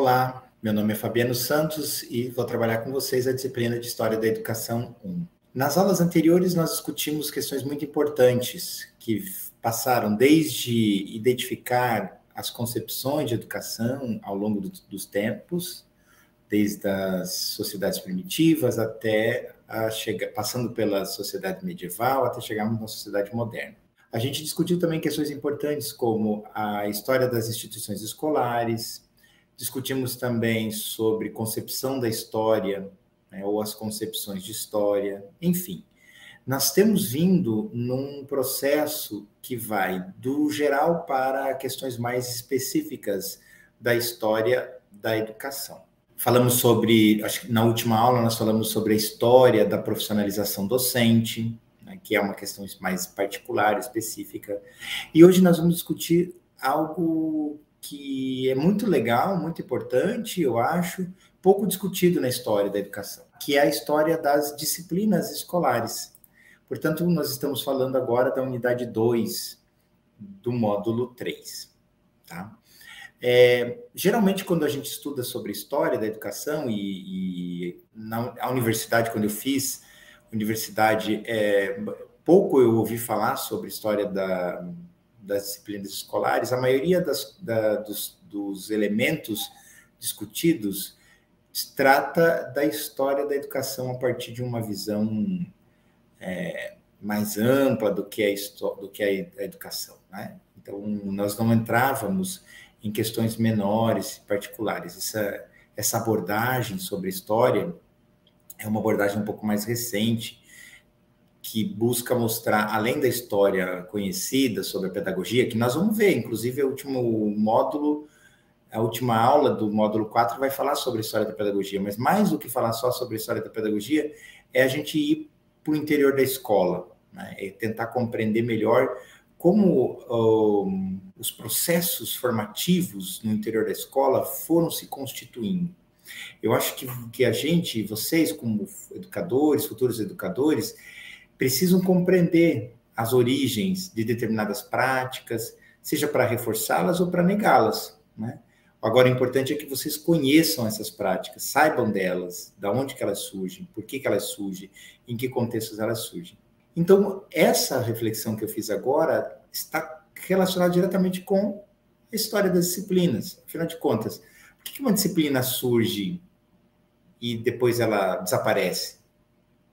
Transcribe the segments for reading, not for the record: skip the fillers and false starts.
Olá, meu nome é Fabiano Santos e vou trabalhar com vocês a disciplina de História da Educação 1. Nas aulas anteriores, nós discutimos questões muito importantes que passaram desde identificar as concepções de educação ao longo dos tempos, desde as sociedades primitivas até passando pela sociedade medieval até chegarmos na sociedade moderna. A gente discutiu também questões importantes como a história das instituições escolares, discutimos também sobre concepção da história, né, ou as concepções de história, enfim. Nós temos vindo num processo que vai do geral para questões mais específicas da história da educação. Falamos sobre, acho que na última aula nós falamos sobre a história da profissionalização docente, né, que é uma questão mais particular, específica. E hoje nós vamos discutir algo que é muito legal, muito importante, eu acho, pouco discutido na história da educação, que é a história das disciplinas escolares. Portanto, nós estamos falando agora da unidade 2 do módulo 3, tá? Geralmente, quando a gente estuda sobre história da educação, a universidade, quando eu fiz universidade, pouco eu ouvi falar sobre história das disciplinas escolares. A maioria dos elementos discutidos trata da história da educação a partir de uma visão mais ampla do que a educação, né? Então, nós não entrávamos em questões menores, particulares. Essa abordagem sobre história é uma abordagem um pouco mais recente, que busca mostrar, além da história conhecida sobre a pedagogia, que nós vamos ver, inclusive, a última aula do módulo 4 vai falar sobre a história da pedagogia, mas mais do que falar só sobre a história da pedagogia, é a gente ir para o interior da escola, né? E tentar compreender melhor como os processos formativos no interior da escola foram se constituindo. Eu acho que a gente, vocês como educadores, futuros educadores, precisam compreender as origens de determinadas práticas, seja para reforçá-las ou para negá-las, né? Agora, o importante é que vocês conheçam essas práticas, saibam delas, de onde que elas surgem, por que elas surgem, em que contextos elas surgem. Então, essa reflexão que eu fiz agora está relacionada diretamente com a história das disciplinas. Afinal de contas, por que uma disciplina surge e depois ela desaparece,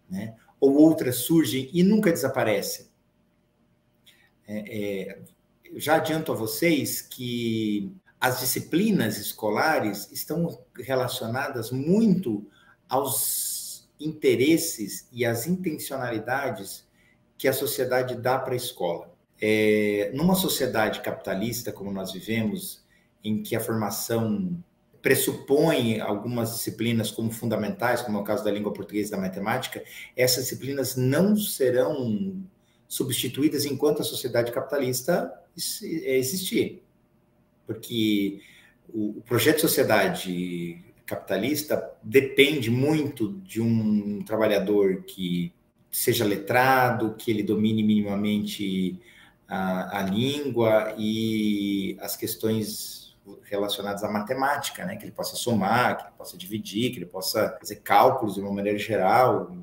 né? Ou outras surgem e nunca desaparecem? Eu já adianto a vocês que as disciplinas escolares estão relacionadas muito aos interesses e às intencionalidades que a sociedade dá para a escola. Numa sociedade capitalista, como nós vivemos, em que a formação pressupõe algumas disciplinas como fundamentais, como é o caso da língua portuguesa e da matemática, essas disciplinas não serão substituídas enquanto a sociedade capitalista existir. Porque o projeto de sociedade capitalista depende muito de um trabalhador que seja letrado, que ele domine minimamente a língua e as questões relacionadas à matemática, né? Que ele possa somar, que ele possa dividir, que ele possa fazer cálculos de uma maneira geral.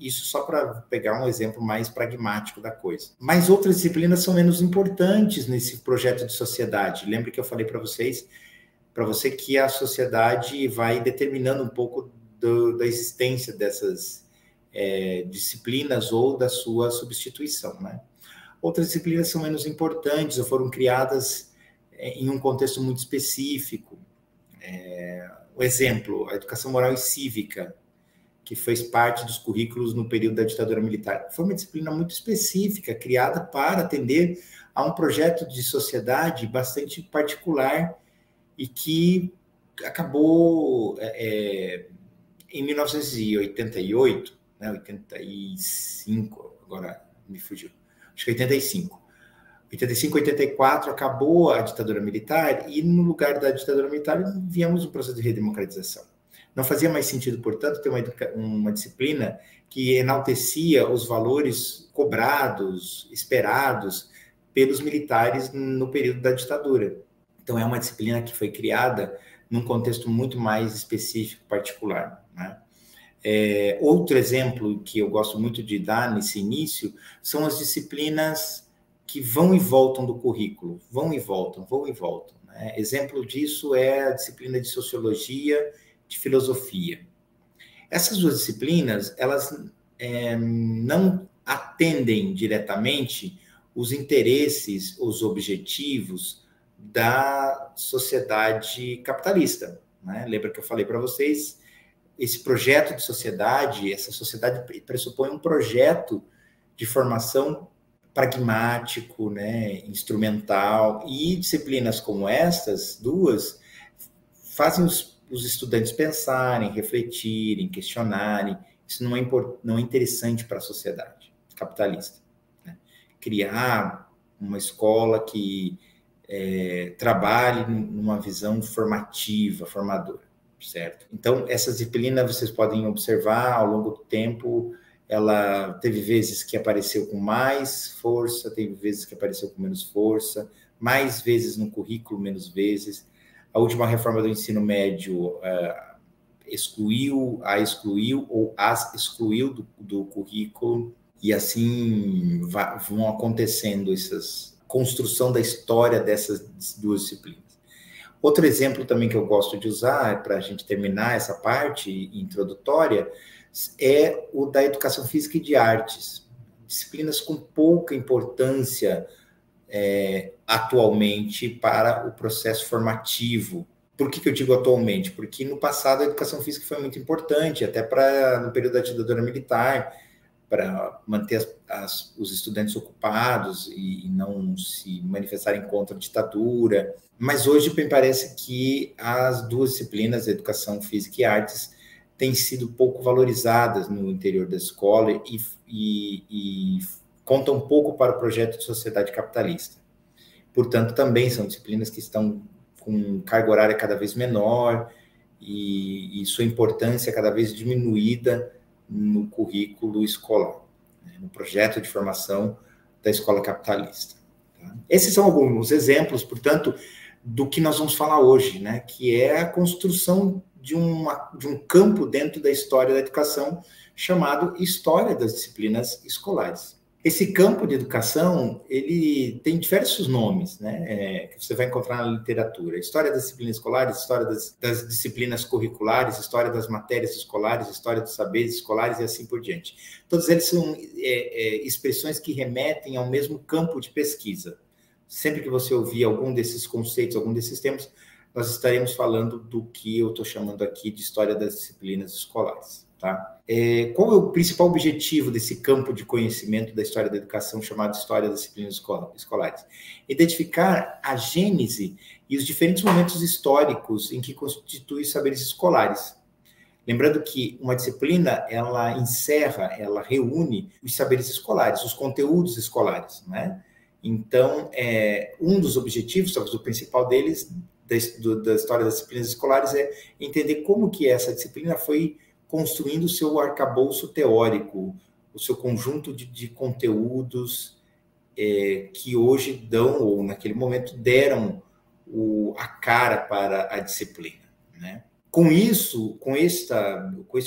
Isso só para pegar um exemplo mais pragmático da coisa. Mas outras disciplinas são menos importantes nesse projeto de sociedade. Lembra que eu falei para você que a sociedade vai determinando um pouco da existência dessas disciplinas ou da sua substituição, né? Outras disciplinas são menos importantes ou foram criadas em um contexto muito específico. O exemplo, a educação moral e cívica, que fez parte dos currículos no período da ditadura militar. Foi uma disciplina muito específica, criada para atender a um projeto de sociedade bastante particular e que acabou em 1988, né, 85, agora me fugiu, acho que 85, 84 acabou a ditadura militar e no lugar da ditadura militar viemos um processo de redemocratização. Não fazia mais sentido, portanto, ter uma disciplina que enaltecia os valores cobrados, esperados pelos militares no período da ditadura. Então, é uma disciplina que foi criada num contexto muito mais específico, particular, né? Outro exemplo que eu gosto muito de dar nesse início são as disciplinas que vão e voltam do currículo, vão e voltam, vão e voltam, né? Exemplo disso é a disciplina de Sociologia, de Filosofia. Essas duas disciplinas, elas não atendem diretamente os interesses, os objetivos da sociedade capitalista, né? Lembra que eu falei para vocês, esse projeto de sociedade, essa sociedade pressupõe um projeto de formação pragmático, né, instrumental, e disciplinas como estas duas fazem os estudantes pensarem, refletirem, questionarem. Isso não é interessante para a sociedade capitalista, né? Criar uma escola que trabalhe numa visão formativa, formadora, certo? Então, essas disciplinas vocês podem observar ao longo do tempo, ela teve vezes que apareceu com mais força, teve vezes que apareceu com menos força, mais vezes no currículo, menos vezes. A última reforma do ensino médio excluiu ou as excluiu do currículo, e assim vão acontecendo essas construção da história dessas duas disciplinas. Outro exemplo também que eu gosto de usar, para a gente terminar essa parte introdutória, é o da educação física e de artes. Disciplinas com pouca importância atualmente para o processo formativo. Por que eu digo atualmente? Porque no passado a educação física foi muito importante, até no período da ditadura militar, para manter os estudantes ocupados e não se manifestarem contra a ditadura. Mas hoje me parece que as duas disciplinas, educação física e artes, têm sido pouco valorizadas no interior da escola e contam pouco para o projeto de sociedade capitalista. Portanto, também são disciplinas que estão com carga horária cada vez menor e sua importância cada vez diminuída no currículo escolar, né, no projeto de formação da escola capitalista. Tá? Esses são alguns exemplos, portanto, do que nós vamos falar hoje, né, que é a construção de um campo dentro da história da educação chamado História das Disciplinas Escolares. Esse campo de educação, ele tem diversos nomes, né, que você vai encontrar na literatura. História das disciplinas escolares, história das disciplinas curriculares, história das matérias escolares, história dos saberes escolares e assim por diante. Todos eles são expressões que remetem ao mesmo campo de pesquisa. Sempre que você ouvir algum desses conceitos, algum desses termos, nós estaremos falando do que eu estou chamando aqui de história das disciplinas escolares. Tá? Qual é o principal objetivo desse campo de conhecimento da história da educação chamado História das Disciplinas Escolares? Identificar a gênese e os diferentes momentos históricos em que constituem os saberes escolares. Lembrando que uma disciplina, ela encerra, ela reúne os saberes escolares, os conteúdos escolares, né? Então, um dos objetivos, talvez o principal deles, da história das disciplinas escolares, é entender como que essa disciplina foi construindo o seu arcabouço teórico, o seu conjunto de conteúdos que hoje dão, ou naquele momento deram a cara para a disciplina, né? Com isso, com esse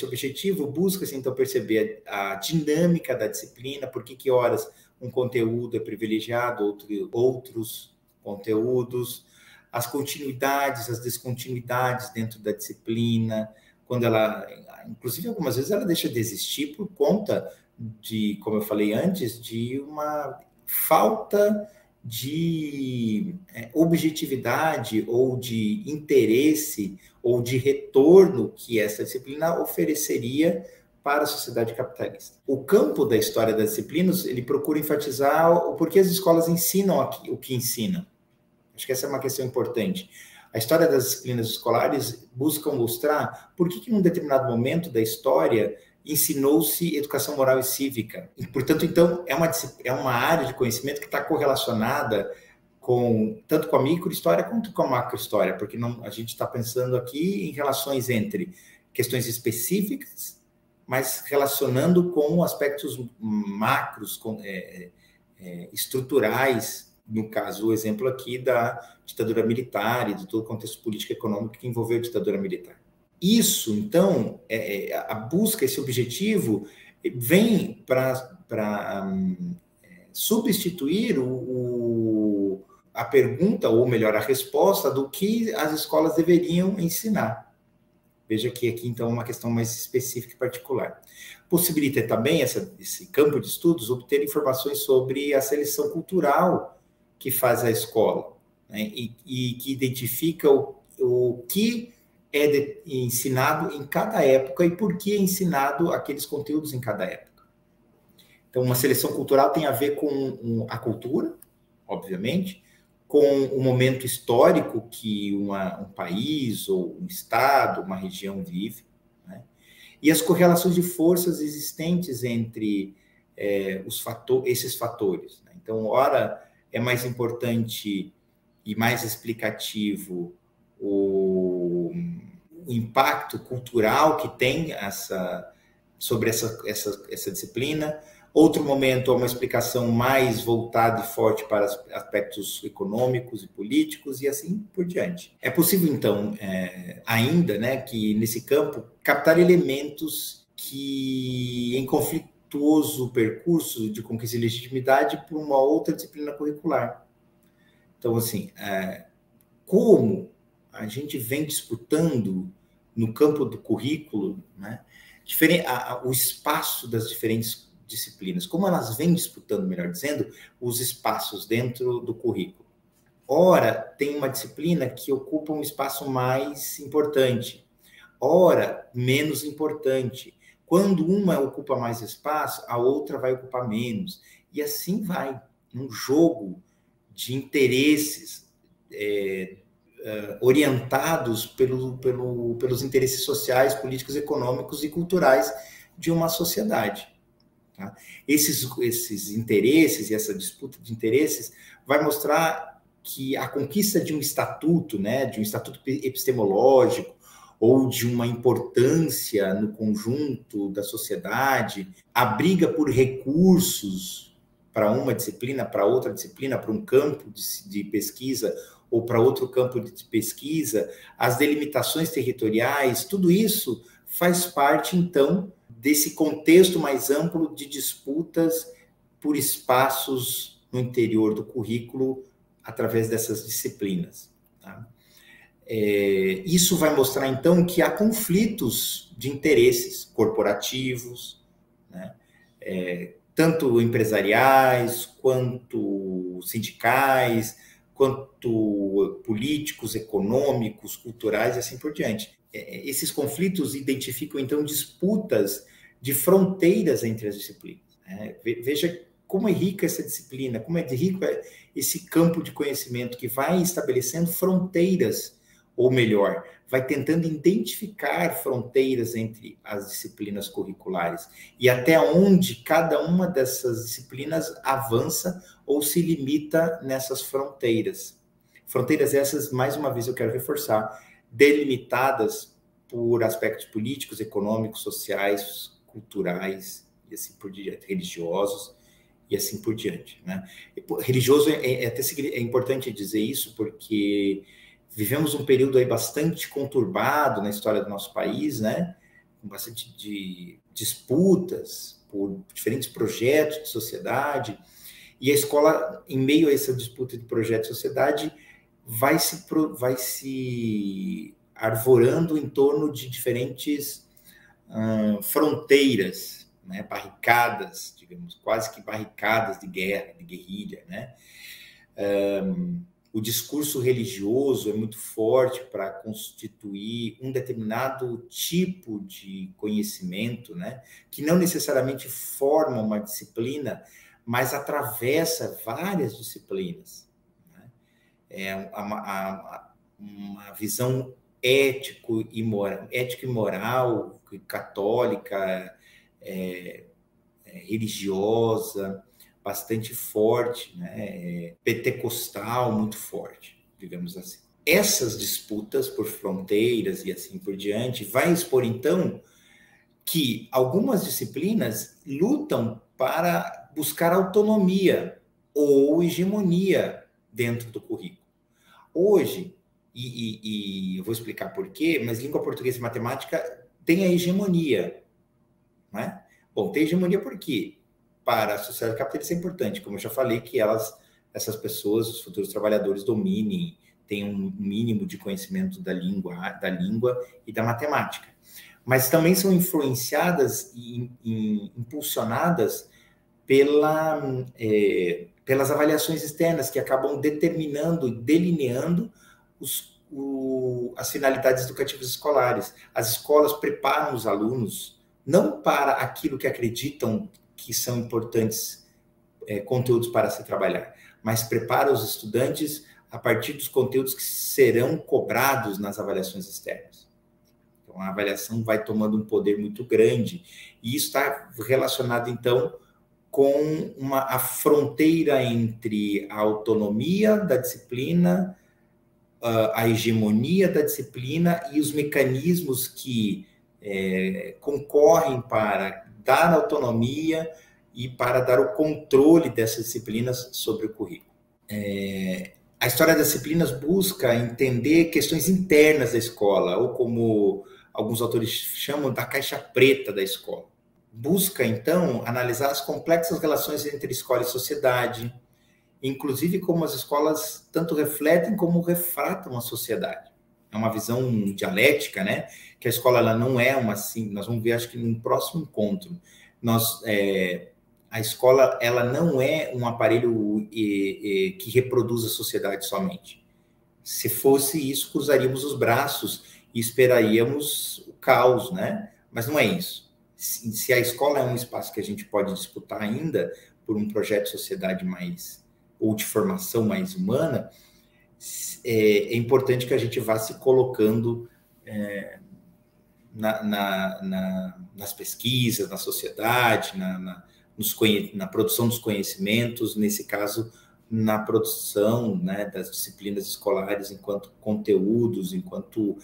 objetivo, busca-se então perceber a dinâmica da disciplina, por que horas um conteúdo é privilegiado, outros conteúdos, as continuidades, as descontinuidades dentro da disciplina, quando ela, inclusive algumas vezes ela deixa de existir por conta de, como eu falei antes, de uma falta de objetividade ou de interesse ou de retorno que essa disciplina ofereceria para a sociedade capitalista. O campo da história das disciplinas, ele procura enfatizar o porquê as escolas ensinam o que ensinam. Acho que essa é uma questão importante. A história das disciplinas escolares busca mostrar por que num determinado momento da história ensinou-se educação moral e cívica. E, portanto, então, é uma área de conhecimento que está correlacionada tanto com a microhistória quanto com a macrohistória, porque a gente está pensando aqui em relações entre questões específicas, mas relacionando com aspectos macros, estruturais no caso, o exemplo aqui da ditadura militar e de todo o contexto político e econômico que envolveu a ditadura militar. Isso, então, a busca, esse objetivo, vem para substituir a pergunta, ou melhor, a resposta do que as escolas deveriam ensinar. Veja que aqui, então, é uma questão mais específica e particular. Possibilita também esse campo de estudos obter informações sobre a seleção cultural que faz a escola, né? E que identifica o que é ensinado em cada época e por que é ensinado aqueles conteúdos em cada época. Então, uma seleção cultural tem a ver com a cultura, obviamente, com o momento histórico que um país ou um estado, uma região vive, né? E as correlações de forças existentes entre esses fatores, né? Então, ora, é mais importante e mais explicativo o impacto cultural que tem sobre essa disciplina. Outro momento é uma explicação mais voltada e forte para aspectos econômicos e políticos e assim por diante. É possível, então, ainda, né, que nesse campo, captar elementos que, em conflituoso percurso de conquista de legitimidade por uma outra disciplina curricular. Então, assim, como a gente vem disputando no campo do currículo, né, o espaço das diferentes disciplinas, como elas vêm disputando, melhor dizendo, os espaços dentro do currículo. Ora, tem uma disciplina que ocupa um espaço mais importante, ora, menos importante. Quando uma ocupa mais espaço, a outra vai ocupar menos. E assim vai, um jogo de interesses orientados pelos interesses sociais, políticos, econômicos e culturais de uma sociedade. Tá? Esses interesses e essa disputa de interesses vai mostrar que a conquista de um estatuto, né, de um estatuto epistemológico ou de uma importância no conjunto da sociedade, a briga por recursos para uma disciplina, para outra disciplina, para um campo de pesquisa ou para outro campo de pesquisa, as delimitações territoriais, tudo isso faz parte, então, desse contexto mais amplo de disputas por espaços no interior do currículo através dessas disciplinas. Tá? Isso vai mostrar, então, que há conflitos de interesses corporativos, né? Tanto empresariais, quanto sindicais, quanto políticos, econômicos, culturais e assim por diante. Esses conflitos identificam, então, disputas de fronteiras entre as disciplinas. Veja como é rica essa disciplina, como é rico esse campo de conhecimento que vai estabelecendo fronteiras, ou melhor, vai tentando identificar fronteiras entre as disciplinas curriculares e até onde cada uma dessas disciplinas avança ou se limita nessas fronteiras. Fronteiras essas, mais uma vez eu quero reforçar, delimitadas por aspectos políticos, econômicos, sociais, culturais e assim por diante, religiosos e assim por diante, né? Religioso é importante dizer isso porque vivemos um período aí bastante conturbado na história do nosso país, né? Com bastante de disputas por diferentes projetos de sociedade, e a escola, em meio a essa disputa de projeto de sociedade, vai se arvorando em torno de diferentes fronteiras, né? Barricadas, digamos, quase que barricadas de guerra, de guerrilha, né? O discurso religioso é muito forte para constituir um determinado tipo de conhecimento, né? Que não necessariamente forma uma disciplina, mas atravessa várias disciplinas, né? Uma visão ético e moral, católica, religiosa, bastante forte, né? Pentecostal, muito forte, digamos assim. Essas disputas por fronteiras e assim por diante vai expor, então, que algumas disciplinas lutam para buscar autonomia ou hegemonia dentro do currículo. Hoje, e eu vou explicar por quê, mas língua portuguesa e matemática tem a hegemonia, né? Bom, tem hegemonia por quê? Para a sociedade capitalista é importante, como eu já falei, que essas pessoas, os futuros trabalhadores, dominem, tenham um mínimo de conhecimento da língua e da matemática. Mas também são influenciadas e impulsionadas pelas avaliações externas, que acabam determinando e delineando as finalidades educativas escolares. As escolas preparam os alunos não para aquilo que acreditam que são importantes conteúdos para se trabalhar, mas prepara os estudantes a partir dos conteúdos que serão cobrados nas avaliações externas. Então, a avaliação vai tomando um poder muito grande, e isso está relacionado, então, com a fronteira entre a autonomia da disciplina, a hegemonia da disciplina e os mecanismos que concorrem para dar autonomia e para dar o controle dessas disciplinas sobre o currículo. A história das disciplinas busca entender questões internas da escola, ou como alguns autores chamam, da caixa preta da escola. Busca, então, analisar as complexas relações entre escola e sociedade, inclusive como as escolas tanto refletem como refratam a sociedade. É uma visão dialética, né? Que a escola ela não é uma assim. Nós vamos ver, acho que no próximo encontro. A escola ela não é um aparelho que reproduz a sociedade somente. Se fosse isso, cruzaríamos os braços e esperaríamos o caos, né? Mas não é isso. Se a escola é um espaço que a gente pode disputar ainda por um projeto de sociedade ou de formação mais humana, é importante que a gente vá se colocando nas pesquisas, na sociedade, na produção dos conhecimentos, nesse caso, na produção, né, das disciplinas escolares enquanto conteúdos, enquanto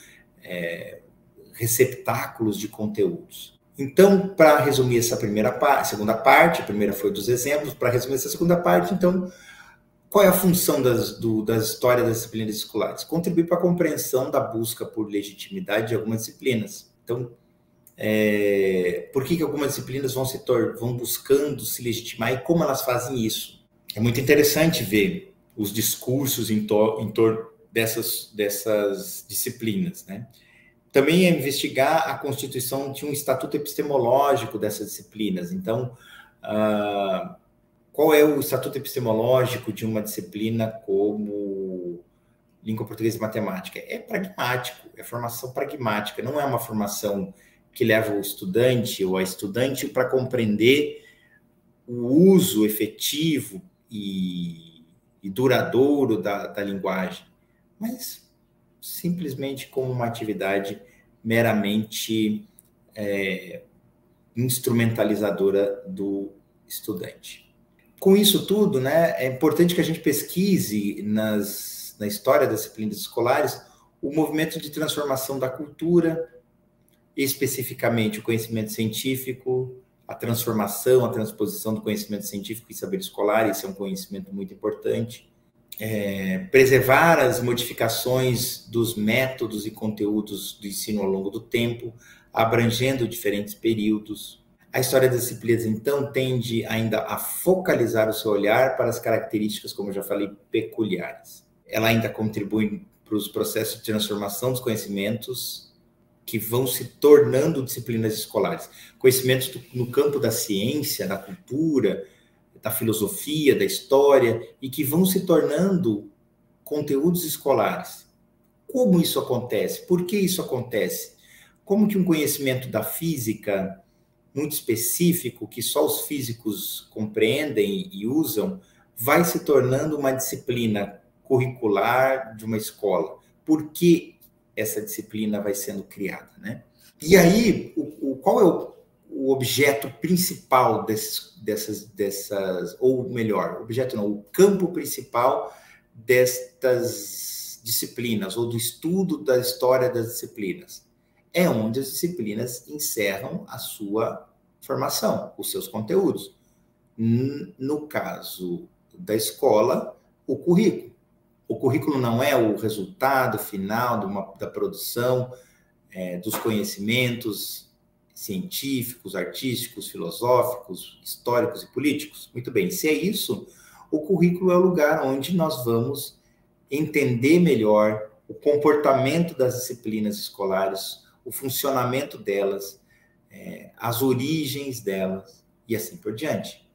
receptáculos de conteúdos. Então, para resumir essa segunda parte, a primeira foi dos exemplos, para resumir essa segunda parte, então, qual é a função da história das disciplinas escolares? Contribuir para a compreensão da busca por legitimidade de algumas disciplinas. Então, por que algumas disciplinas vão buscando se legitimar e como elas fazem isso? É muito interessante ver os discursos em torno dessas disciplinas, né? Também é investigar a constituição de um estatuto epistemológico dessas disciplinas. Então, qual é o estatuto epistemológico de uma disciplina como língua portuguesa e matemática? É pragmático, é formação pragmática, não é uma formação que leva o estudante ou a estudante para compreender o uso efetivo e duradouro da linguagem, mas simplesmente como uma atividade meramente instrumentalizadora do estudante. Com isso tudo, né, é importante que a gente pesquise na história das disciplinas escolares o movimento de transformação da cultura, especificamente o conhecimento científico, a transformação, a transposição do conhecimento científico em saber escolar, esse é um conhecimento muito importante. Preservar as modificações dos métodos e conteúdos do ensino ao longo do tempo, abrangendo diferentes períodos. A história das disciplinas, então, tende ainda a focalizar o seu olhar para as características, como eu já falei, peculiares. Ela ainda contribui para os processos de transformação dos conhecimentos que vão se tornando disciplinas escolares. Conhecimentos no campo da ciência, da cultura, da filosofia, da história, e que vão se tornando conteúdos escolares. Como isso acontece? Por que isso acontece? Como que um conhecimento da física muito específico, que só os físicos compreendem e usam, vai se tornando uma disciplina curricular de uma escola? Por que essa disciplina vai sendo criada, né? E aí, qual é o objeto principal dessas, ou melhor, objeto não, o campo principal destas disciplinas, ou do estudo da história das disciplinas? É onde as disciplinas encerram a sua formação, os seus conteúdos. No caso da escola o currículo. O currículo não é o resultado final da produção dos conhecimentos científicos, artísticos, filosóficos, históricos e políticos. Muito bem, se é isso, o currículo é o lugar onde nós vamos entender melhor o comportamento das disciplinas escolares, o funcionamento delas, as origens delas e assim por diante.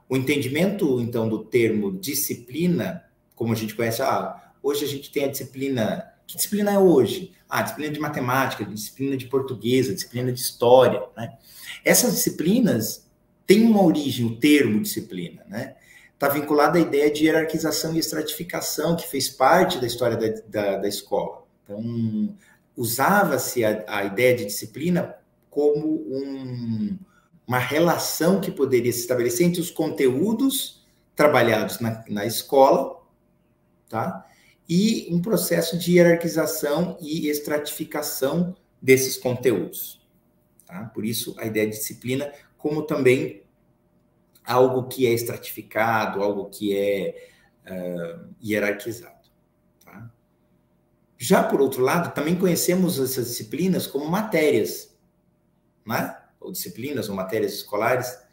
O entendimento, então, do termo disciplina, como a gente conhece, hoje a gente tem a disciplina. Que disciplina é hoje? Disciplina de matemática, disciplina de português, disciplina de história, né? Essas disciplinas têm uma origem, o termo disciplina, né? Está vinculado à ideia de hierarquização e estratificação, que fez parte da história da escola. Então, usava-se a ideia de disciplina como uma relação que poderia se estabelecer entre os conteúdos trabalhados na escola, tá? E um processo de hierarquização e estratificação desses conteúdos. Tá? Por isso, a ideia de disciplina, como também algo que é estratificado, algo que é hierarquizado. Tá? Já, por outro lado, também conhecemos essas disciplinas como matérias, né? Ou disciplinas ou matérias escolares.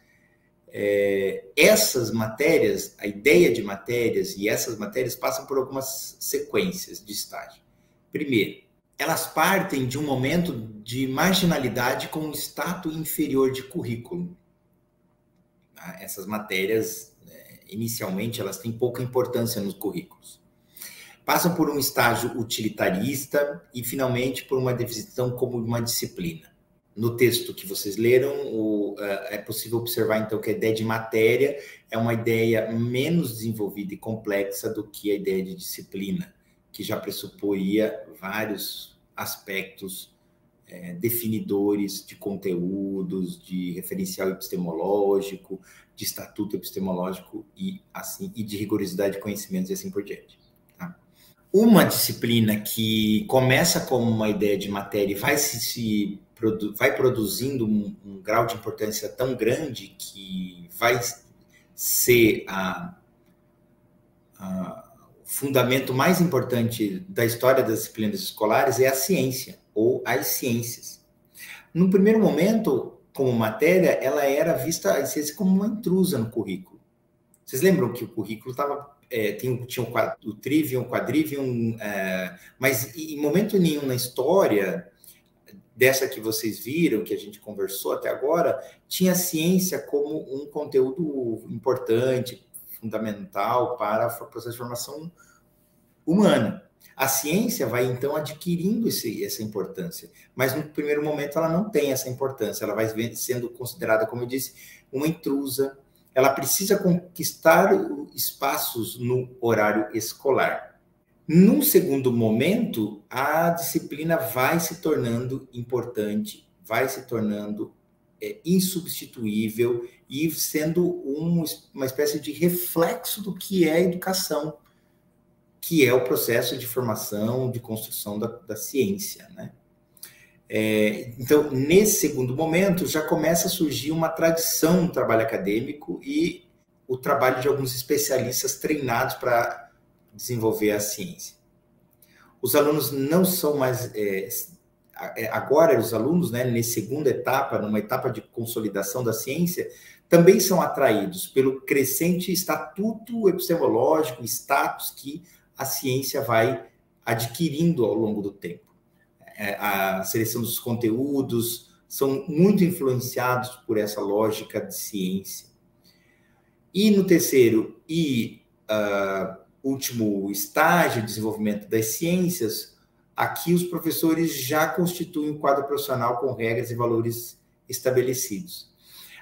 Essas matérias, a ideia de matérias e essas matérias passam por algumas sequências de estágio. Primeiro, elas partem de um momento de marginalidade com um status inferior de currículo. Essas matérias, inicialmente, elas têm pouca importância nos currículos. Passam por um estágio utilitarista e, finalmente, por uma definição como uma disciplina. No texto que vocês leram, é possível observar, então, que a ideia de matéria é uma ideia menos desenvolvida e complexa do que a ideia de disciplina, que já pressuporia vários aspectos definidores de conteúdos, de referencial epistemológico, de estatuto epistemológico e de rigorosidade de conhecimentos e assim por diante. Tá? Uma disciplina que começa como uma ideia de matéria e vai produzindo um grau de importância tão grande que vai ser o fundamento mais importante da história das disciplinas escolares é a ciência, ou as ciências. No primeiro momento, como matéria, ela era vista a ciência como uma intrusa no currículo. Vocês lembram que o currículo tinha o trivium, o quadrivium, mas em momento nenhum na história dessa que vocês viram, que a gente conversou até agora, tinha a ciência como um conteúdo importante, fundamental para o processo de formação humana. A ciência vai, então, adquirindo essa importância, mas no primeiro momento ela não tem essa importância, ela vai sendo considerada, como eu disse, uma intrusa, ela precisa conquistar espaços no horário escolar. Num segundo momento, a disciplina vai se tornando importante, vai se tornando insubstituível e sendo uma espécie de reflexo do que é a educação, que é o processo de formação, de construção da ciência, né? Então, nesse segundo momento, já começa a surgir uma tradição no trabalho acadêmico e o trabalho de alguns especialistas treinados para desenvolver a ciência. Os alunos não são mais... agora, os alunos, né, nessa segunda etapa, numa etapa de consolidação da ciência, também são atraídos pelo crescente estatuto epistemológico, status que a ciência vai adquirindo ao longo do tempo. A seleção dos conteúdos são muito influenciados por essa lógica de ciência. E no terceiro e último estágio de desenvolvimento das ciências, aqui os professores já constituem um quadro profissional com regras e valores estabelecidos.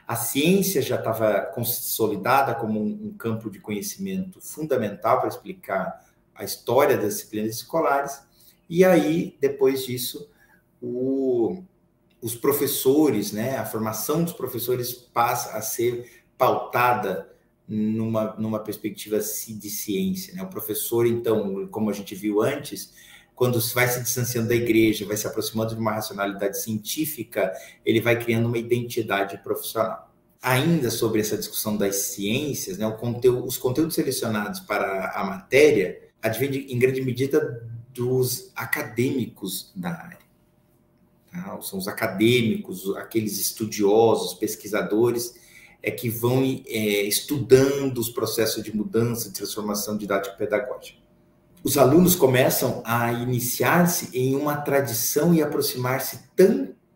A ciência já estava consolidada como um campo de conhecimento fundamental para explicar a história das disciplinas escolares, e aí, depois disso, os professores, né, a formação dos professores passa a ser pautada numa perspectiva de ciência, né? O professor, então, como a gente viu antes, quando vai se distanciando da igreja, vai se aproximando de uma racionalidade científica, ele vai criando uma identidade profissional. Ainda sobre essa discussão das ciências, né, os conteúdos selecionados para a matéria advêm em grande medida dos acadêmicos da área. Tá? São os acadêmicos, aqueles estudiosos, pesquisadores, que vão estudando os processos de mudança, de transformação didático-pedagógica. Os alunos começam a iniciar-se em uma tradição e aproximar-se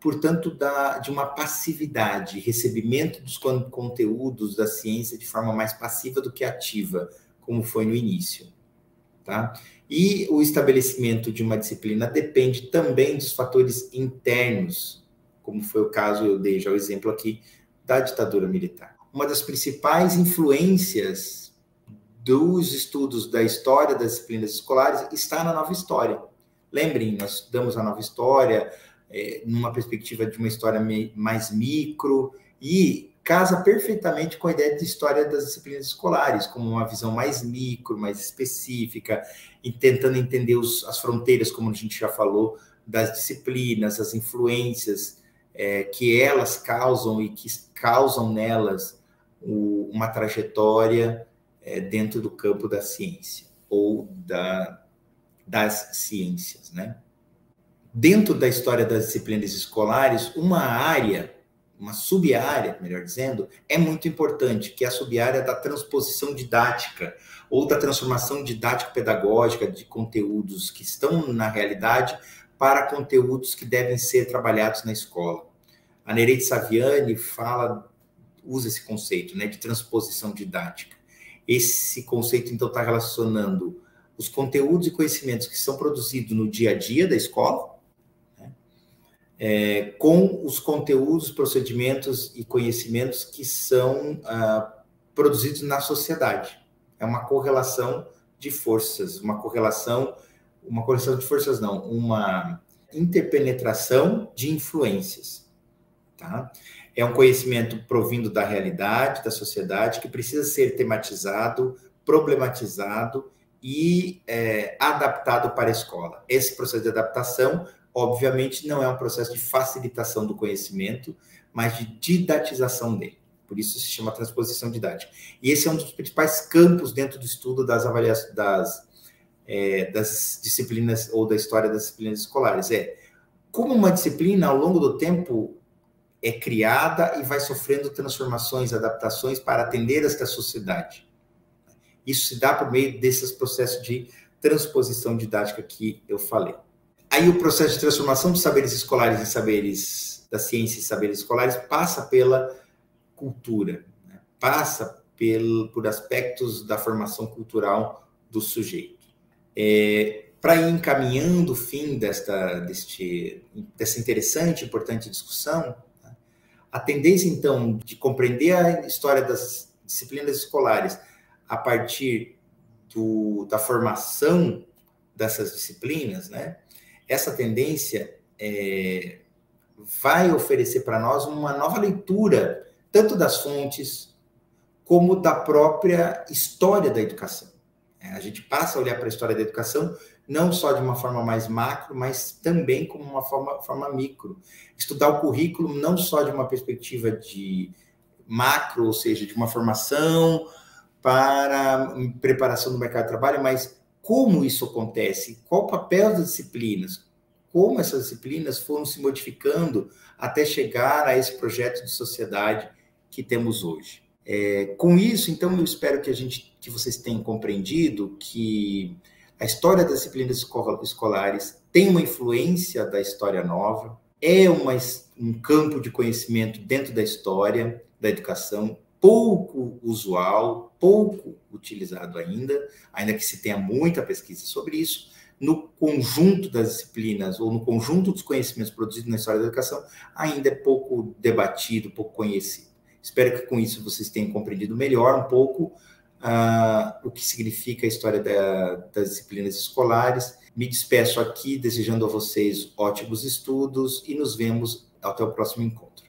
portanto, de uma passividade, recebimento dos conteúdos da ciência de forma mais passiva do que ativa, como foi no início. Tá? E o estabelecimento de uma disciplina depende também dos fatores internos, como foi o caso, eu dei já o exemplo aqui, da ditadura militar. Uma das principais influências dos estudos da história das disciplinas escolares está na Nova História. Lembrem, nós estudamos a Nova História numa perspectiva de uma história mais micro e casa perfeitamente com a ideia de história das disciplinas escolares, como uma visão mais micro, mais específica, e tentando entender as fronteiras, como a gente já falou, das disciplinas, as influências que elas causam e que causam nelas uma trajetória dentro do campo da ciência ou das ciências, né? Dentro da história das disciplinas escolares, uma sub-área, melhor dizendo, é muito importante, que é a sub-área da transposição didática ou da transformação didático-pedagógica de conteúdos que estão na realidade para conteúdos que devem ser trabalhados na escola. A Nereide Saviani usa esse conceito, né, de transposição didática. Esse conceito, então, está relacionando os conteúdos e conhecimentos que são produzidos no dia a dia da escola, com os conteúdos, procedimentos e conhecimentos que são produzidos na sociedade. É uma correlação de forças, uma interpenetração de influências. Tá? É um conhecimento provindo da realidade, da sociedade, que precisa ser tematizado, problematizado e adaptado para a escola. Esse processo de adaptação, obviamente, não é um processo de facilitação do conhecimento, mas de didatização dele. Por isso se chama transposição didática. E esse é um dos principais campos dentro do estudo das avaliações das disciplinas ou da história das disciplinas escolares. Como uma disciplina, ao longo do tempo, é criada e vai sofrendo transformações, adaptações para atender esta sociedade. Isso se dá por meio desses processos de transposição didática que eu falei. Aí o processo de transformação dos saberes escolares em saberes da ciência e saberes escolares passa pela cultura, né? Passa por aspectos da formação cultural do sujeito. Para ir encaminhando o fim dessa interessante e importante discussão, né? A tendência, então, de compreender a história das disciplinas escolares a partir da formação dessas disciplinas, né? Essa tendência vai oferecer para nós uma nova leitura, tanto das fontes, como da própria história da educação. A gente passa a olhar para a história da educação não só de uma forma mais macro, mas também como uma forma micro. Estudar o currículo não só de uma perspectiva de macro, ou seja, de uma formação para preparação do mercado de trabalho, mas como isso acontece, qual o papel das disciplinas, como essas disciplinas foram se modificando até chegar a esse projeto de sociedade que temos hoje. Com isso, então, eu espero que vocês tenham compreendido que a história das disciplinas escolares tem uma influência da história nova, é um campo de conhecimento dentro da história, da educação, pouco usual, pouco utilizado ainda que se tenha muita pesquisa sobre isso. No conjunto das disciplinas ou no conjunto dos conhecimentos produzidos na história da educação, ainda é pouco debatido, pouco conhecido. Espero que com isso vocês tenham compreendido melhor um pouco o que significa a história das disciplinas escolares. Me despeço aqui, desejando a vocês ótimos estudos e nos vemos até o próximo encontro.